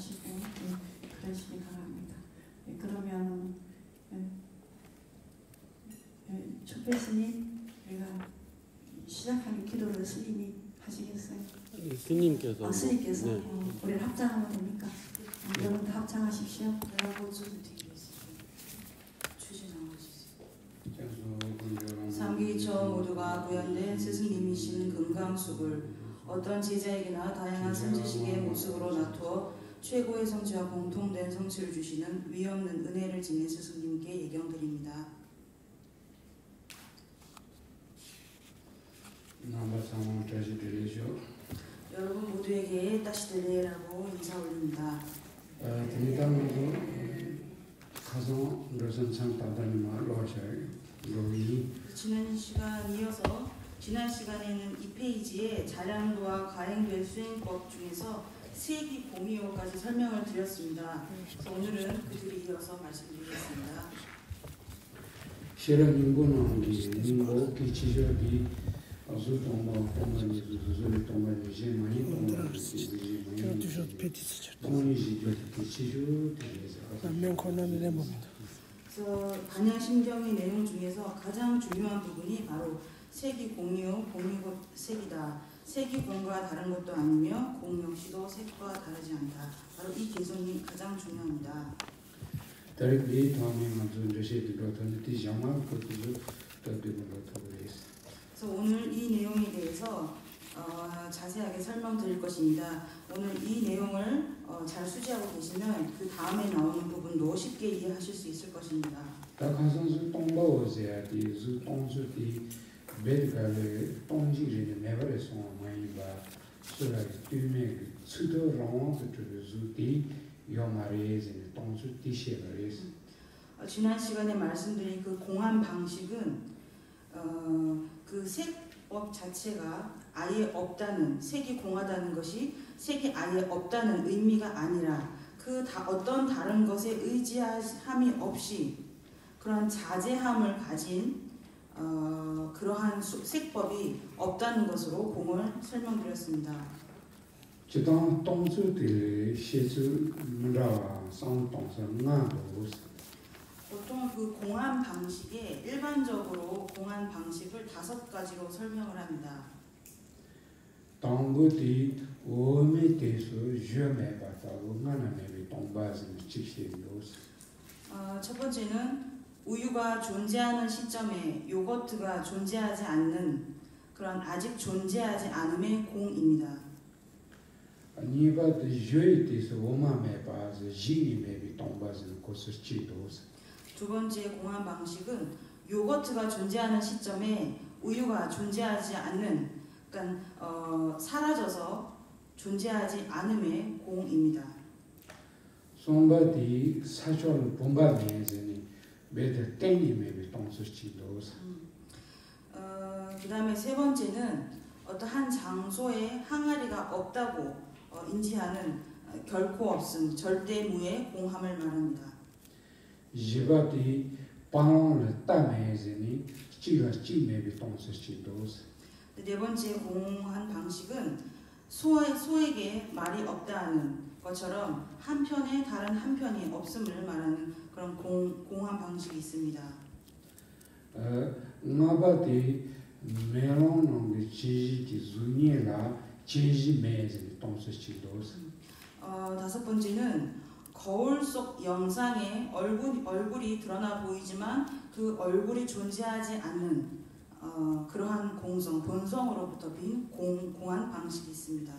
하시고 그러시기 바랍니다. 그러면 촛배 스님, 우리가 시작하는 기도를 스님이 하시겠어요? 스님께서. 스님께서 우리를 합장하면 됩니까? 여러분 다 합장하십시오. 삼기처 모두가 구현된 스승님이신 금강숙을 어떤 제자에게나 다양한 선지식의 모습으로 나투어 최고의 성취와 공통된 성취를 주시는 위없는 은혜를 지닌 스승님께 예경드립니다. 여러분 모두에게 따시들레라고 인사 올립니다. 지난 시간에는 이 페이지에 자량도와 가행될 수행법 중에서 세기 공의호까지 설명을 드렸습니다. 그래서 오늘은 그들이 이어서 말씀드리겠습니다. 그래서 반야심경의 내용 중에서 가장 중요한 부분이 바로 색이 공유, 공유고 색이다. 색이 공과 다른 것도 아니며 공 역시도 색과 다르지 않다. 바로 이 개성이 가장 중요합니다. 그래서 오늘 이 내용에 대해서 자세하게 설명드릴 것입니다. 오늘 이 내용을 잘 수지하고 계시면 그 다음에 나오는 부분도 쉽게 이해하실 수 있을 것입니다. 지난 시간에 말씀드린 그 공한 방식은 그 색법 자체가 아예 없다는, 색이 공하다는 것이 색이 아예 없다는 의미가 아니라 어떤 다른 것에 의지함이 없이 그러한 자제함을 가진 그러한 색법이 없다는 것으로 공을 설명드렸습니다. 보통 그 공한 방식에 일반적으로 공한 방식을 5가지로 설명을 합니다. 첫 번째는 우유가 존재하는 시점에 요거트가 존재하지 않는 그런 아직 존재하지 않음의 공입니다. 두 번째 공한 방식은 요거트가 존재하는 시점에 우유가 존재하지 않는, 그러니까 사라져서 존재하지 않음의 공입니다. 그 다음에 세 번째는 어떠한 장소에 항아리가 없다고 인지하는 결코 없음, 절대무의 공함을 말합니다. 네 번째 공한 방식은 소에게 말이 없다는 것처럼 한편에 다른 한편이 없음을 말하는 그런 공한 방식이 있습니다. 다섯 번째는 거울 속 영상에 얼굴이 드러나 보이지만 그 얼굴이 존재하지 않는 그러한 공성, 본성으로부터 빈 공한 방식이 있습니다.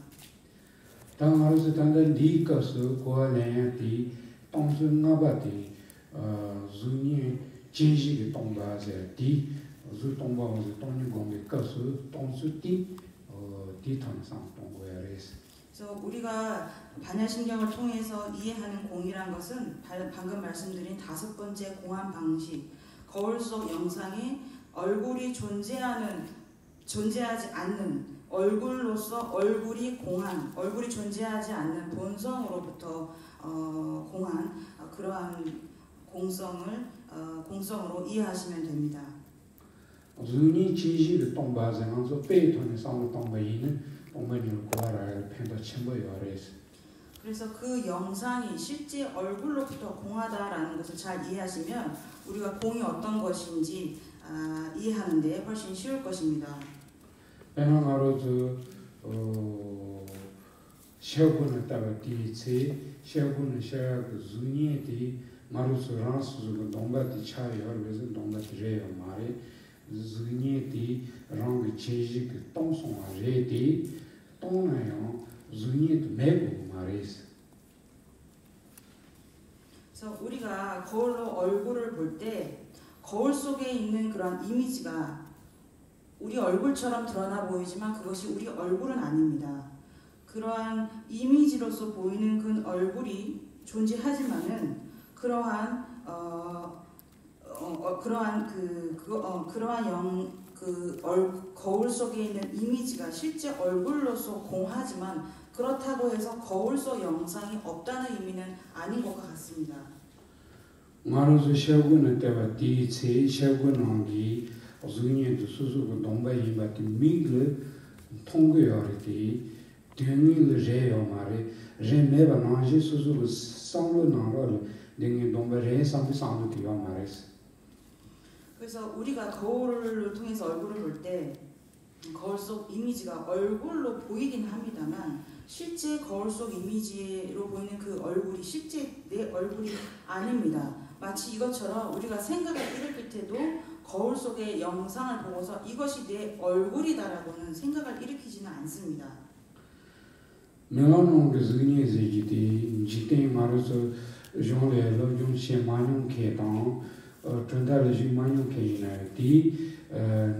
그래서 우리가 반야심경을 통해서 이해하는 공이란 것은 방금 말씀드린 5번째 공한 방식, 거울 속 영상에 얼굴이 존재하지 않는 얼굴로서 얼굴이 공한, 얼굴이 존재하지 않는 본성으로부터 공한 그러한 공성으로 이해하시면 됩니다. 그래서 그 영상이 실제 얼굴로부터 공하다라는 것을 잘 이해하시면 우리가 공이 어떤 것인지 이해하는 데 훨씬 쉬울 것입니다. 베나가로즈 샤고는 따가 디체 샤고는 샤그 주니에디 마루스 란스즈 동바디 차이 얼베즈 동바디 레요 마레 주니에디 랑그 체지 그 똥송아 레디 똥나요 주니에디 메고 마레스. 그래서 우리가 거울로 얼굴을 볼 때 거울 속에 있는 그런 이미지가 우리 얼굴처럼 드러나 보이지만 그것이 우리 얼굴은 아닙니다. 그러한 이미지로서 보이는 그 얼굴이 존재하지만은 그러한 거울 속에 있는 이미지가 실제 얼굴로서 공하지만 그렇다고 해서 거울 속 영상이 없다는 의미는 아닌 것 같습니다. 마루스 샤고는 따가 디체 샤고는기 주니에디 수수고 동바이바티 미글 통고요리디 대응을 해요 말에 제메바 나지 수수고 상로 나로 등이 동바레 상비상도 되어 말했어. 그래서 우리가 거울을 통해서 얼굴을 볼 때 거울 속 이미지가 얼굴로 보이긴 합니다만 실제 거울 속 이미지로 보이는 그 얼굴이 실제 내 얼굴이 아닙니다. 마치 이것처럼 우리가 생각을 일으킬 때도 거울 속의 영상을 보고서 이것이 내 얼굴이다라고는 생각을 일으키지는 않습니다. 멜라노 그즈니에지디 지테 마르서 존레로 존시 마뇽 케당 전달지 마뇽 케이나디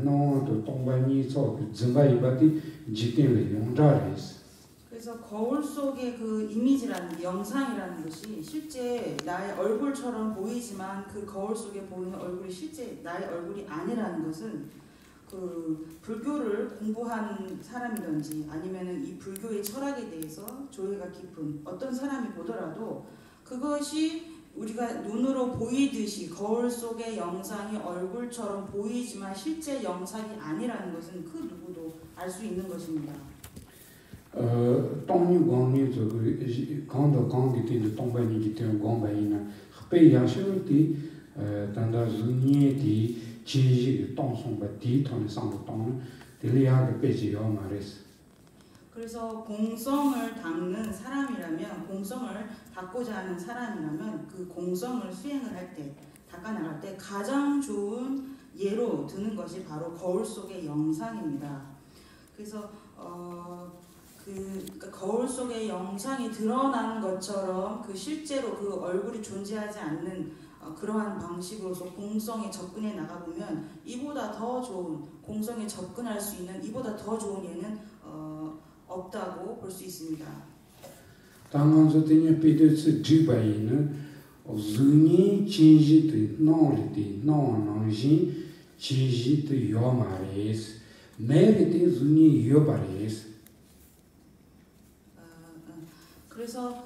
노도 동바니 소 즈바이바디 지테를 용자레스. 그래서 거울 속의 그 이미지라는 영상이라는 것이 실제 나의 얼굴처럼 보이지만 그 거울 속에 보이는 얼굴이 실제 나의 얼굴이 아니라는 것은 그 불교를 공부한 사람이든지 아니면은 이 불교의 철학에 대해서 조예가 깊은 어떤 사람이 보더라도 그것이 우리가 눈으로 보이듯이 거울 속의 영상이 얼굴처럼 보이지만 실제 영상이 아니라는 것은 그 누구도 알 수 있는 것입니다. 똥이 광이 저거 강도 강기 때문에 똥바니기 때문에 광바이나 흡배 양식이 단다 주니에디 지지 똥송바 디톤 상도 똥 딜리아가 빼지요 말했어. 그래서 공성을 닦는 사람이라면 공성을 닦고자 하는 사람이라면 그 공성을 수행을 할 때 닦아나갈 때 가장 좋은 예로 드는 것이 바로 거울 속의 영상입니다. 그래서 그러니까 거울 속의 영상이 드러나는 것처럼 그 실제로 그 얼굴이 존재하지 않는 그러한 방식으로서 공성에 접근해 나가보면 이보다 더 좋은 공성에 접근할 수 있는 이보다 더 좋은 예는 없다고 볼 수 있습니다. 당한서 때문에 비드스 지바이는 주니 진지도 노리디 노노지 진지도 요마레스 메리디 주니 요바레스. 그래서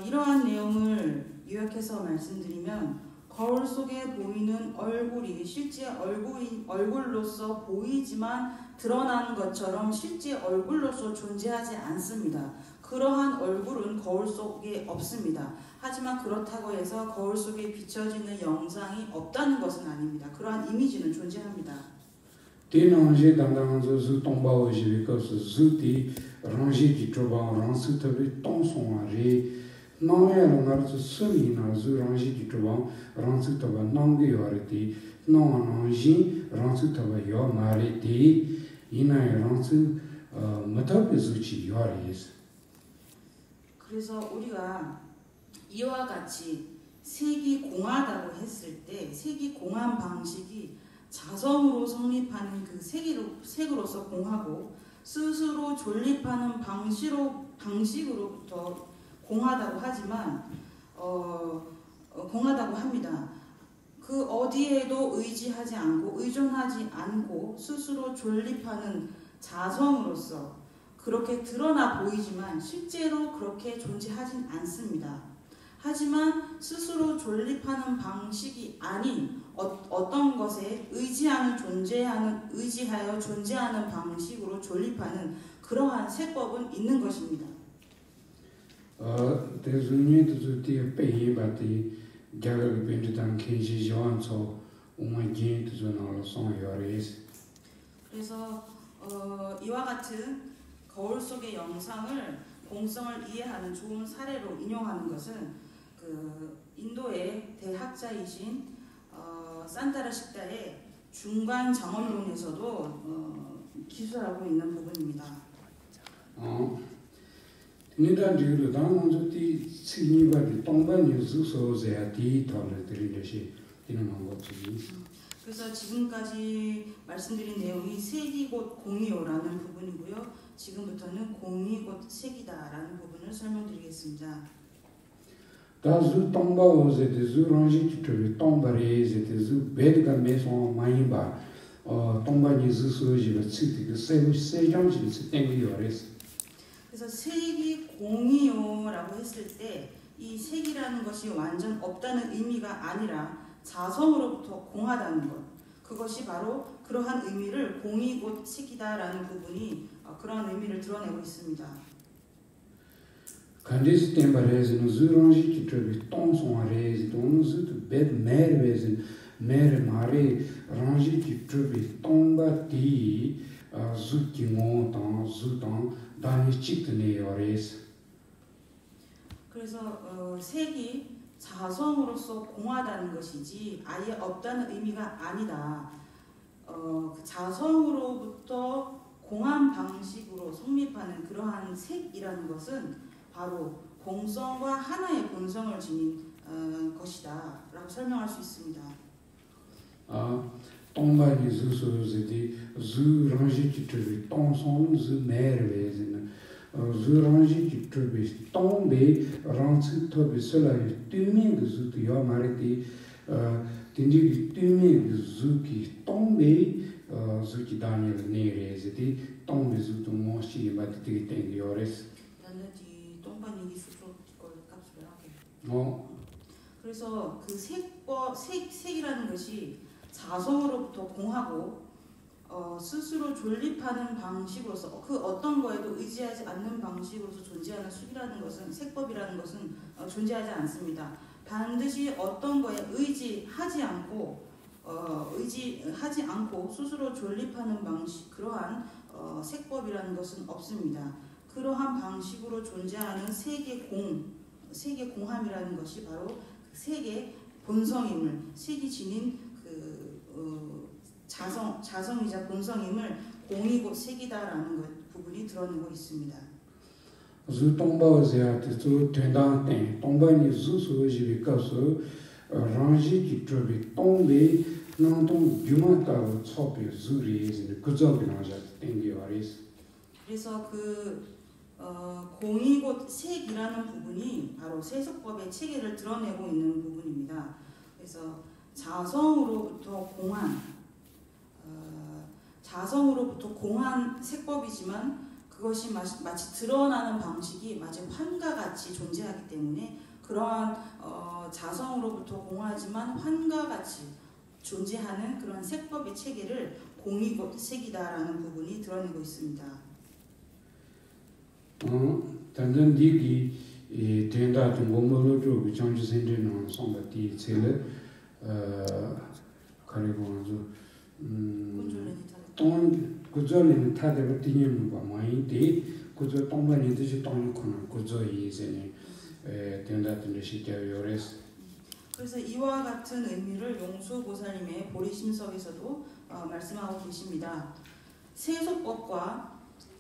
이러한 내용을 요약해서 말씀드리면 거울 속에 보이는 얼굴이 실제 얼굴로서 보이지만 드러나는 것처럼 실제 얼굴로서 존재하지 않습니다. 그러한 얼굴은 거울 속에 없습니다. 하지만 그렇다고 해서 거울 속에 비춰지는 영상이 없다는 것은 아닙니다. 그러한 이미지는 존재합니다. 대나제 당당한서 수 동바오지 비커스 수티 랑지 기초바 랑스터비 똥송아리 나야로 나르스 수미나 수 랑지 기초바 랑스터바 남게요르티 노나지 랑스터바 요 마리티 이나야 랑스 마타베즈치 요아리스. 그래서 우리가 이와 같이 색이 공하다고 했을 때 색이 공한 방식이 자성으로 성립하는 그 색으로서 공하고 스스로 존립하는 방식으로부터 공하다고 하지만 공하다고 합니다. 그 어디에도 의지하지 않고 의존하지 않고 스스로 존립하는 자성으로서 그렇게 드러나 보이지만 실제로 그렇게 존재하진 않습니다. 하지만 스스로 존립하는 방식이 아닌 어떤 것에 의지하여 존재하는 방식으로 존립하는 그러한 세법은 있는 것입니다. 대중이 두두티 빼이 바티 갸가 벤지당 켄지 조안초 오마긴 두존을 송여레스. 그래서 이와 같은 거울 속의 영상을 공성을 이해하는 좋은 사례로 인용하는 것은 그 인도의 대학자이신 산타라 식다의 중간 정언론에서도 기술하고 있는 부분입니다. 니단 지금 당원도 티 시니바디 동반 뉴스소제야 디토를 드린 것이 이런 것이지. 그래서 지금까지 말씀드린 내용이 세기 곧 공이요라는 부분이고요. 지금부터는 공이 곧 색이다라는 부분을 설명드리겠습니다. 다수 동바오제 대수 랑지 기초비 동바레제 대수 베드가 메송 마이바 동바 뉴스소지가 치티가 세장지 땡기요레스. 그래서 색이 공이요라고 했을 때 이 색이라는 것이 완전 없다는 의미가 아니라 자성으로부터 공하다는 것, 그것이 바로 그러한 의미를 공이 곧 색이다라는 부분이 그러한 의미를 드러내고 있습니다. 간디스 템바레즈는 주랑지 기초비 똥송아레즈 돈우즈도 베드 메르베즈 메르 마레 랑지 기초비 똥바티 주기모당 주당 다니 찍드네요레스. 그래서 색이 자성으로서 공하다는 것이지 아예 없다는 의미가 아니다. 자성으로부터 공한 방식으로 성립하는 그러한 색이라는 것은 바로 공성과 하나의 본성을 지닌 것이다 라고 설명할 수 있습니다. 동반이 주소즈디 주랑지 기초비 똥송 주메르베즈는 주랑지 기초비 똥베 랑츠 토비 설라이 뚜밍 주도 요마르티 딘지 뚜밍 주기 똥베 주기 다니엘 네레즈디 똥베 주도 모시 마티 땡기오레스. 나는 이 똥반이 스스로 걸 값을 하게. 그래서 그 색이라는 것이 자성으로부터 공하고 스스로 존립하는 방식으로서 그 어떤 거에도 의지하지 않는 방식으로서 존재하는 수이라는 것은 색법이라는 것은 존재하지 않습니다. 반드시 어떤 거에 의지하지 않고 스스로 존립하는 방식, 그러한 색법이라는 것은 없습니다. 그러한 방식으로 존재하는 색의 공함이라는 것이 바로 색의 본성임을, 색이 지닌 자성이자 본성임을 공이 곧 색이다라는 부분이 드러내고 있습니다. 주 동바오제야 또 된다땡 동바니 주소지비 가서 랑지 기초비 동베 난동 규마타고 초비 주리에서 그저기 나자 땡기와리스. 그래서 공이 곧 색이라는 부분이 바로 세속법의 체계를 드러내고 있는 부분입니다. 그래서 자성으로부터 공한 색법이지만 그것이 마치 드러나는 방식이 마치 환과 같이 존재하기 때문에 그러한 자성으로부터 공하지만 환과 같이 존재하는 그런 색법의 체계를 공이 곧 색이다라는 부분이 드러내고 있습니다. 단전 디기 된다 좀 몸으로 정지 생기는 성bat이 셀 그리고 아주 구조는 타대로 뛰는 거 많이데 구조 동반이 되지 동이코는 구조 이제는 된다는 시켜요레스. 그래서 이와 같은 의미를 용수보살님의 보리심석에서도 말씀하고 계십니다. 세속법과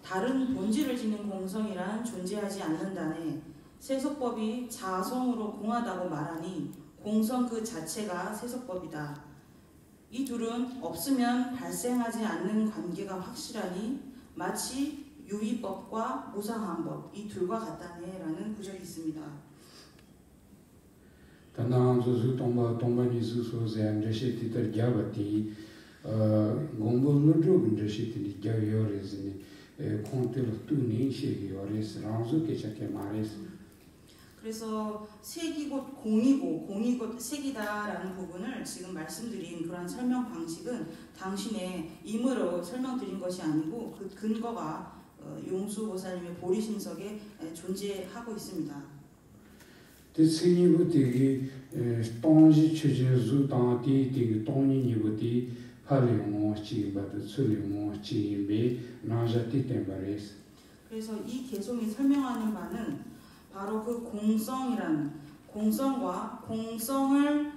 다른 본질을 지닌 공성이란 존재하지 않는다네. 세속법이 자성으로 공하다고 말하니 공성 그 자체가 세속법이다. 이 둘은 없으면 발생하지 않는 관계가 확실하니 마치 유의법과 무상한법 이 둘과 같다네 라는 구절이 있습니다. 단나한소수 동반이수소세 안저시티들 갸바티 공부를 근저시티리 갸요레즈니 콘텔로 뚜니 시기요레스 랑수케샤케 마레스. 그래서 색이 곧 공이고 공이 곧 색이다라는 부분을 지금 말씀드린 그런 설명 방식은 당신의 임으로 설명드린 것이 아니고 그 근거가 용수보살님의 보리신석에 존재하고 있습니다. 대승이부터기 동지 추진수 당티 동니니부터 팔리모치 바드 술리모치 배 나자티 템바레스. 그래서 이 개송이 설명하는 바는 바로 그 공성이라는 공성과 공성을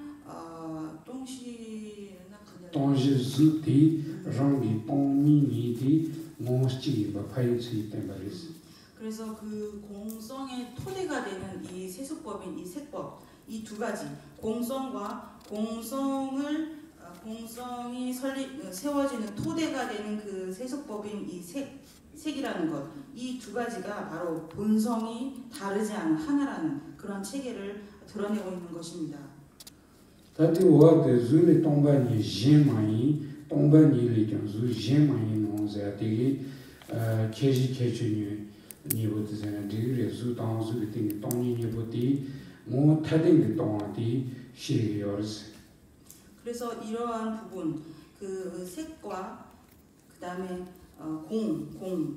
동지즈티 랑기 동니니티 모치 바 파이치 템바레스. 그래서 그 공성의 토대가 되는 이 세속법인 이 색법 이 두 가지 공성과 공성이 세워지는 토대가 되는 그 세속법인 이 색이라는 것 이 두 가지가 바로 본성이 다르지 않은 하나라는 그런 체계를 드러내고 있는 것입니다. 다티 오아데 줄이 동반이 제마이 동반이를 경주 제마이 노자티기 케지 케치니 니보트세나 디그레 수당수 비팅 동니 니보티 모 타딩 동아티 시리어스. 그래서 이러한 부분 그 색과 그 다음에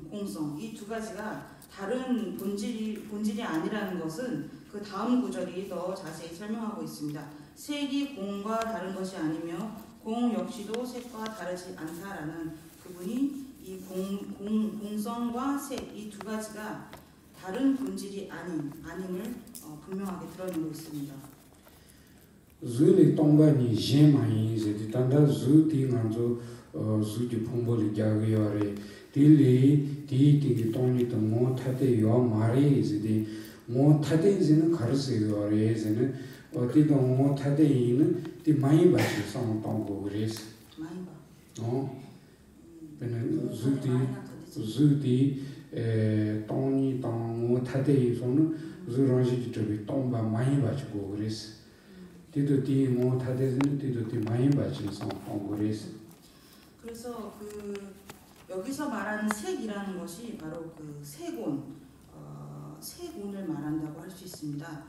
공성 이 두 가지가 다른 본질이 아니라는 것은 그 다음 구절이 더 자세히 설명하고 있습니다. 색이 공과 다른 것이 아니며 공 역시도 색과 다르지 않다라는 부분이 이 공성과 색 이 두 가지가 다른 본질이 아님을 분명하게 드러내고 있습니다. 줄이 동반이 제마이 제디 단다 주티 간조 주디 폼볼이 자기요레 딜리 디티기 동니 모 타테 요 마리 제디 모 타테지는 가르세요레 제는 어디도 모 타테이는 디 마이 바시 상동고 그레스 많이 봐. 베는 주디 동니 모 타테이 손은 주런지 저기 동바 마이 바치고 그레스 디도티 모 타데즈는 디도티 마이 바치 상동고 그레스. 그래서 그 여기서 말하는 색이라는 것이 바로 그 세곤을 말한다고 할 수 있습니다.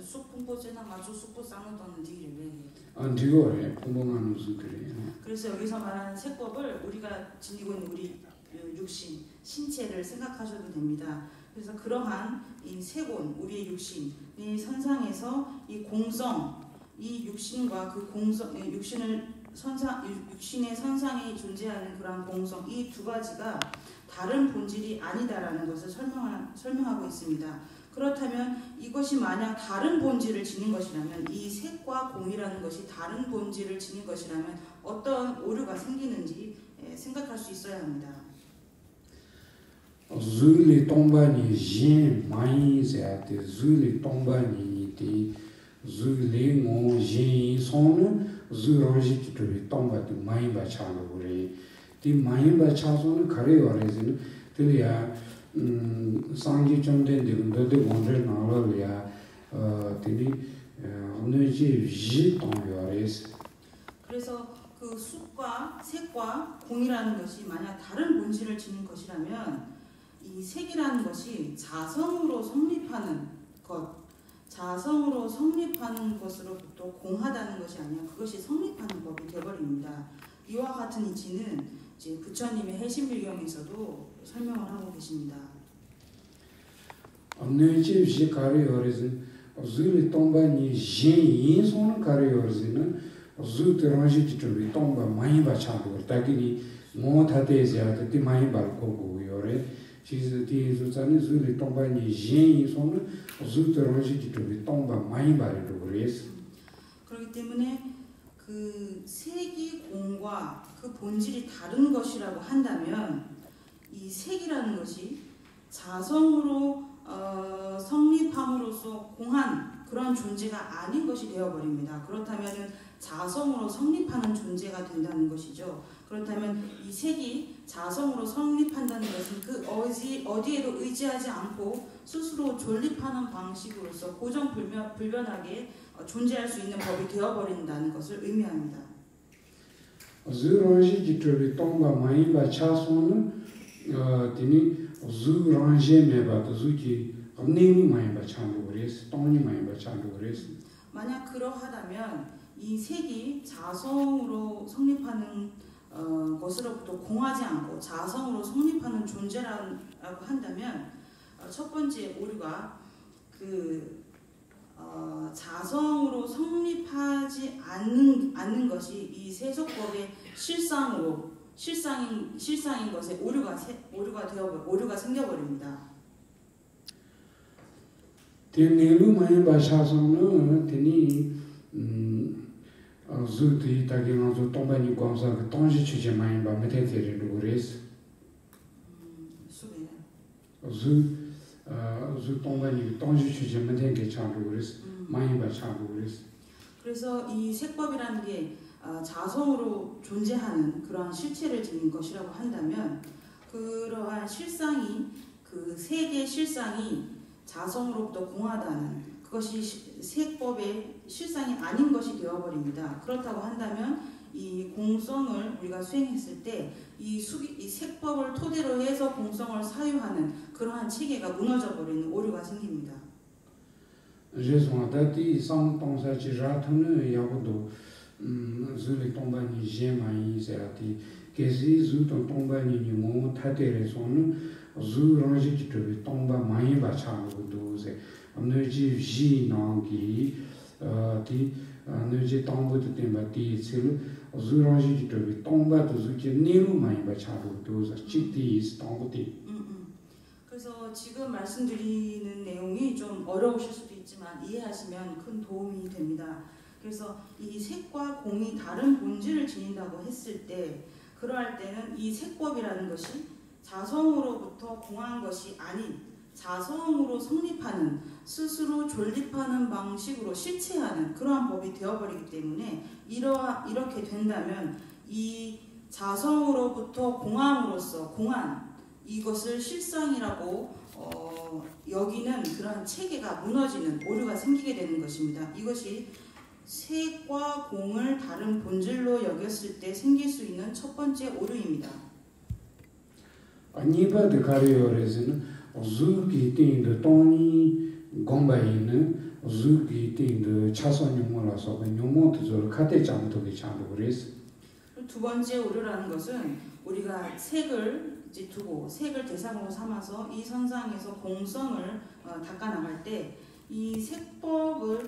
쑥풍보제나 마주 쑥보 쌍노도는 디기를 안디고래 공범하는 무슨 그래. 그래서 여기서 말하는 색법을 우리가 지니고 있는 우리 육신, 신체를 생각하셔도 됩니다. 그래서 그러한 이 세곤, 우리의 육신이 선상에서 이 공성, 이 육신과 그 공성, 육신의 선상에 존재하는 그러한 공성 이 두 가지가 다른 본질이 아니다라는 것을 설명하고 있습니다. 그렇다면 이것이 만약 다른 본질을 지닌 것이라면 이 색과 공이라는 것이 다른 본질을 지닌 것이라면 어떤 오류가 생기는지 생각할 수 있어야 합니다. 줄이 동반이 진 마이 자테 줄이 동반이 디 줄이 모 진 손은 주런지 기토리 동바티 마이 바차로 그래. 디 마이 바차소는 가래요레즈는 들이야 상기 점된 데도 원래 나와야 되니 오늘지 지 동요레스. 그래서 그 숲과 색과 공이라는 것이 만약 다른 본질을 지닌 것이라면 이 색이라는 것이 자성으로 성립하는 것으로부터 공하다는 것이 아니라 그것이 성립하는 법이 되어버립니다. 이와 같은 이치는 이제 부처님의 해심불경에서도 설명을 하고 계십니다. 오늘지 지 가래요레즈 줄이 동반이 진 손은 가래요레즈는 주트런지 기토리 동바 마이 바차로 딱이니 모 타데지야 디 마이 발코고 요레 지즈디 주자니 줄이 동반이 진 손은 주트런지 기토리 동바 마이 발로 그래서 그렇기 때문에 그 색이 공과 그 본질이 다른 것이라고 한다면 이 색이라는 것이 자성으로 성립함으로써 공한 그런 존재가 아닌 것이 되어버립니다. 그렇다면 자성으로 성립하는 존재가 된다는 것이죠. 그렇다면 이 색이 자성으로 성립한다는 것은 그 어디에도 의지하지 않고 스스로 존립하는 방식으로서 고정불변하게 존재할 수 있는 법이 되어버린다는 것을 의미합니다. 주런지 기토리 동바 마이 바차소는 디니 주런지 메바도 주기 엄니미 마이 바차로 그래서 동니 마이 바차로 그래서 만약 그러하다면 이 색이 자성으로 성립하는 것으로부터 공하지 않고 자성으로 성립하는 존재라고 한다면 첫 번째 오류가 자성으로 성립하지 않는 것이 이 세속법의 실상인 것에 오류가 생겨버립니다. 내루 많이 바샤서는 되니 zuti taki ngazo tombani kwamsa ka tonji chuje mayin ba mete tere lugures zu tombani tonji chuje mete ke cha lugures mayin ba cha lugures. 그래서 이 색법이라는 게 자성으로 존재하는 그러한 실체를 지닌 것이라고 한다면 그러한 실상이 그 세계의 실상이 자성으로부터 공하다는 그것이 색법의 실상이 아닌 것이 되어버립니다. 그렇다고 한다면 이 공성을 우리가 수행했을 때 이 색법을 토대로 해서 공성을 사유하는 그러한 체계가 무너져버리는 오류가 생깁니다. 죄송하다디 상동사지라토는 야고도 zul이 동반이 제마이 세라티 계시 zu도 동반이 뭐 타데레소는 zu랑지 기토비 동반 많이 바차고도세 energy ji nangi ti energy tongbu de ma ti sil zuranji ji de tongba de zuji niru mai ba charu do za chiti is tongbuti. 그래서 지금 말씀드리는 내용이 좀 어려우실 수도 있지만 이해하시면 큰 도움이 됩니다. 그래서 이 색과 공이 다른 본질을 지닌다고 했을 때 그러할 때는 이 색법이라는 것이 자성으로부터 공한 것이 아닌 자성으로 성립하는 스스로 존립하는 방식으로 실체하는 그러한 법이 되어버리기 때문에 이렇게 된다면 이 자성으로부터 공함으로써 공한 이것을 실상이라고 여기는 그러한 체계가 무너지는 오류가 생기게 되는 것입니다. 이것이 색과 공을 다른 본질로 여겼을 때 생길 수 있는 첫 번째 오류입니다. 아니바드 가리오레즈는 zuki ting de toni gombaine zuki ting de 차선용모라서 용모도 저 카테 장도게 장도그레스. 두 번째 오류라는 것은 우리가 색을 이제 두고 색을 대상으로 삼아서 이 선상에서 공성을 닦아 나갈 때 이 색법을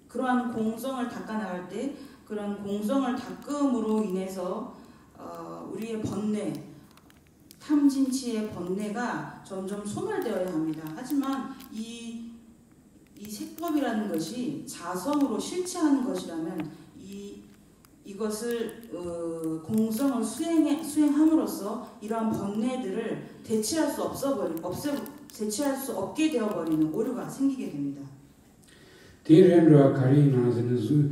그러한 공성을 닦아 나갈 때 그런 공성을 닦음으로 인해서 우리의 번뇌 탐진치의 번뇌가 점점 소멸되어야 합니다. 하지만 이 색법이라는 것이 자성으로 실체하는 것이라면 이것을 공성을 수행함으로써 이러한 번뇌들을 대체할 수 없게 되어버리는 오류가 생기게 됩니다. 대련과 가리나즈는 주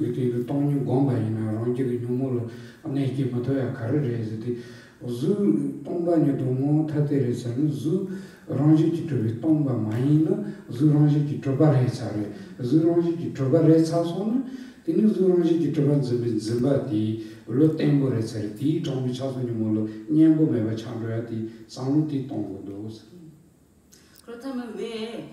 그때 동료 공부이나 런지의 용모를 안내기 못해야 가르래지디 주 동반이도 뭐 타데레서는 주 런지 기토비 동바 마이나 주 런지 기토바레 차레 주 런지 기토바레 차소는 티니 주 런지 기토반 즈바티 로 템보레 차레티 동비 차소니 몰로 냠보 메바 참로야티 상루티 동고도. 그렇다면 왜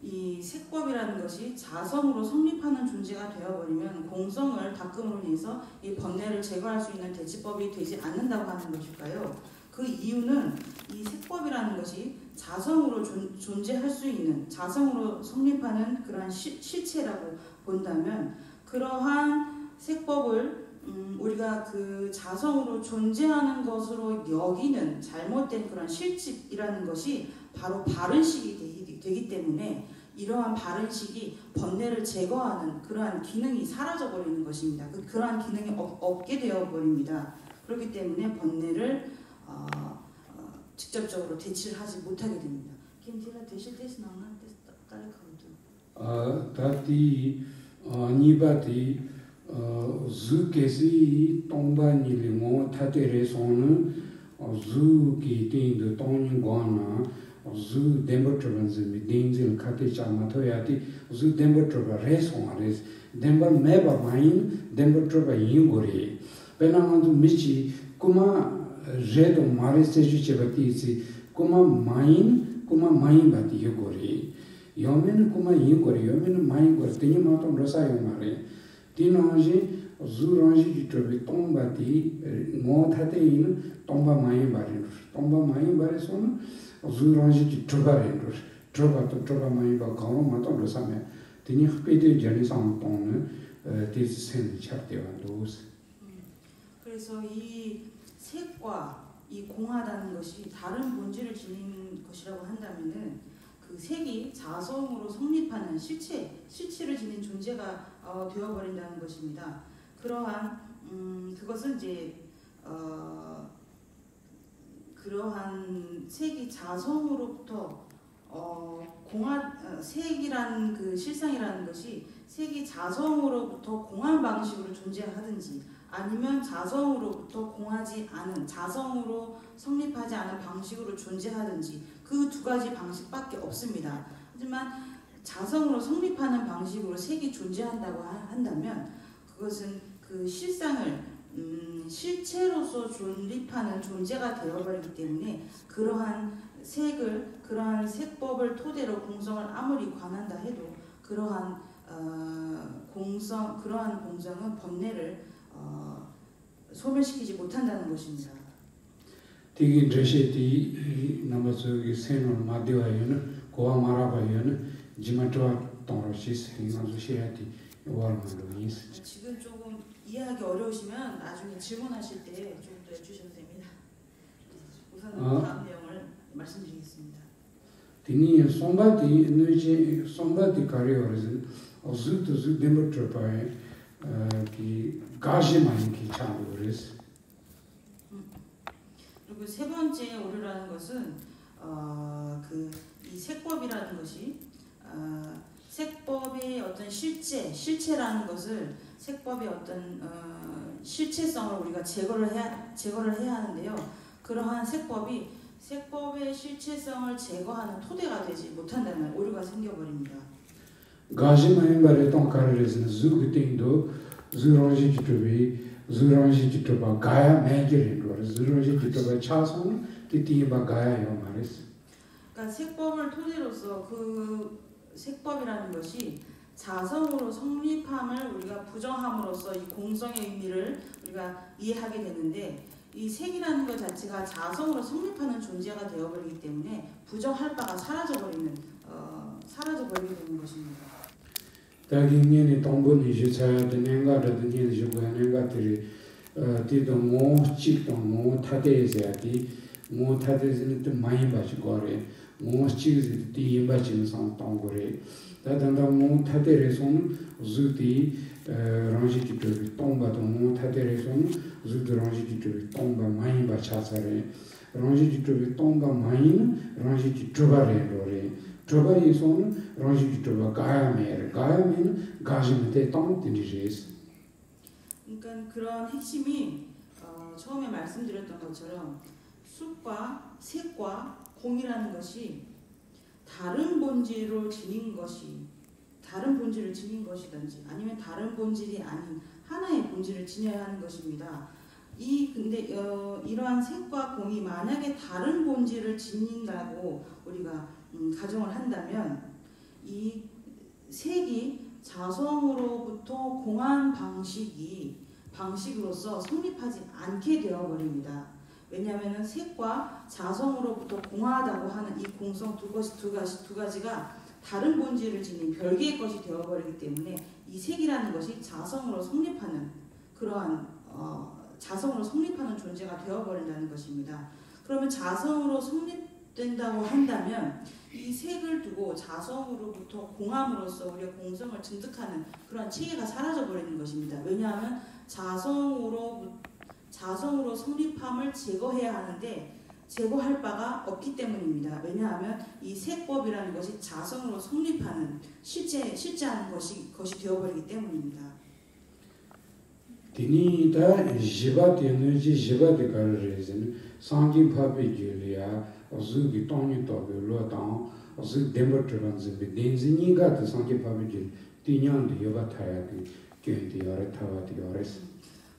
이 색법이라는 것이 자성으로 성립하는 존재가 되어버리면 공성을 닦음으로 인해서 이 번뇌를 제거할 수 있는 대치법이 되지 않는다고 하는 것일까요? 그 이유는 이 색법이라는 것이 자성으로 존재할 수 있는 자성으로 성립하는 그러한 실체라고 본다면 그러한 색법을 우리가 그 자성으로 존재하는 것으로 여기는 잘못된 그런 실집이라는 것이 바로 바른식이 되기 때문에 이러한 바른식이 번뇌를 제거하는 그러한 기능이 사라져 버리는 것입니다. 그러한 기능이 없게 되어 버립니다. 그렇기 때문에 번뇌를 직접적으로 대치를 하지 못하게 됩니다. 김티라 대실 때스 나나 깔레 카운트. 다티 니바티 zu케시 동반일모 타데레소는 zu키 띵도 동인과나 zu dembotrovanzimi dingzil khate chamathayati zu dembotrova resongares demba meba main dembotrova yingore penangandu michi kuma redo mareseju chebati si kuma main bati yogore yomen kuma yingore yomen main gore tini maton rosa yomare tinonji zuranji ki chobe tomba ti mo thate in tomba mai bare tomba mai bare son zuranji ki chobare choba to choba mai ba kawo ma to same tini khpede jani sam ton te sen charte wandos. 그래서 이 색과 이 공하다는 것이 다른 본질을 지닌 것이라고 한다면은 그 색이 자성으로 성립하는 실체를 지닌 존재가 되어버린다는 것입니다. 그러한 그것은 이제 그러한 색이 자성으로부터 색이라는 그 실상이라는 것이 색이 자성으로부터 공한 방식으로 존재하든지 아니면 자성으로부터 공하지 않은 자성으로 성립하지 않은 방식으로 존재하든지 그 두 가지 방식밖에 없습니다. 하지만 자성으로 성립하는 방식으로 색이 존재한다고 한다면 그것은 그 실상을 실체로서 존립하는 존재가 되어버리기 때문에 그러한 색법을 토대로 공성을 아무리 관한다 해도 그러한 공성은 번뇌를 소멸시키지 못한다는 것입니다. Tigi dresheti namasogi senol madhyayana koa marabayana jimatwa tonroshis hingansushiyati warmandois. 지금 조금 이해하기 어려우시면 나중에 질문하실 때 조금 더 해주셔도 됩니다. 우선 다음 내용을 말씀드리겠습니다. Tini sombati karyoresin ozutu demotropae ki gajimain ki chanores. 그리고 세 번째 오류라는 것은 이 색법이라는 것이 색법의 어떤 실체라는 것을 색법의 어떤 실체성을 우리가 제거를 해야 하는데요. 그러한 색법의 실체성을 제거하는 토대가 되지 못한다면 오류가 생겨버립니다. 가지마인 바레톤 카르레스는 zuguting도 zuranji kitobi zuranji kitoba gaya 매결인 거를 zuranji kitoba 차선 티티바 가야요 말이스. 그러니까 색법을 토대로서 그 색법이라는 것이 자성으로 성립함을 우리가 부정함으로써 이 공성의 의미를 우리가 이해하게 되는데 이 색이라는 것 자체가 자성으로 성립하는 존재가 되어버리기 때문에 부정할 바가 사라져버리게 되는 것입니다. 다기년에 동본이 주차야 되는가라도 년이 주고하는가들이 뒤도 뭐 찍도 뭐 타대에서야지 뭐 타대에서는 또 많이 봐주고래 뭐 찍을 때 임바지는 상동고래 다단다 뭐 타대에서는 주디 랑지기도 동바도 뭐 타대에서는 주디 랑지기도 동바 많이 봐차사래 랑지기도 동바 많이 랑지기도 바래로래 조바이소는 랑지기도가 가야면 가지면대 땅 딘지제스. 그러니까 그런 핵심이 처음에 말씀드렸던 것처럼 숲과 색과 공이라는 것이 다른 본질을 지닌 것이든지 아니면 다른 본질이 아닌 하나의 본질을 지녀야 하는 것입니다. 근데 이러한 색과 공이 만약에 다른 본질을 지닌다고 우리가 가정을 한다면 이 색이 자성으로부터 공한 방식으로서 성립하지 않게 되어버립니다. 왜냐하면 색과 자성으로부터 공하다고 하는 이 공성 두 가지가 다른 본질을 지닌 별개의 것이 되어버리기 때문에 이 색이라는 것이 자성으로 성립하는 그러한 자성으로 성립하는 존재가 되어버린다는 것입니다. 그러면 자성으로 성립된다고 한다면 이 색을 두고 자성으로부터 공함으로써 우리가 공성을 증득하는 그런 체계가 사라져버리는 것입니다. 왜냐하면 자성으로 성립함을 제거해야 하는데 제거할 바가 없기 때문입니다. 왜냐하면 이 색법이라는 것이 자성으로 성립하는 실제하는 것이 되어버리기 때문입니다. 디니다 지바티 에너지 지바티 가르레즈는 상기 파비줄이야 어즈기 돈이 또로당 어즈 데모트런즈 벤진이가 상기 파비줄 티년도 여바타야기 견디 어레타와디 어레스.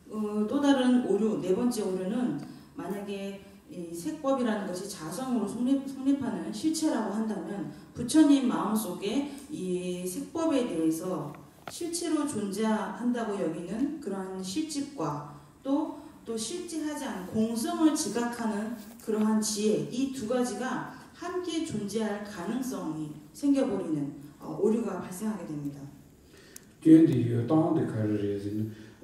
또 다른 오류, 네 번째 오류는 만약에 이 색법이라는 것이 자성으로 성립하는 실체라고 한다면 부처님 마음속에 이 색법에 대해서 실체로 존재한다고 여기는 그러한 실직과 또 실제하지 않은 공성을 지각하는 그러한 지혜, 이 두 가지가 함께 존재할 가능성이 생겨버리는 오류가 발생하게 됩니다.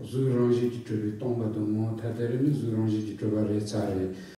zurangi ki chubi tongba dungo, tatarani zurangi ki chuba re tsare,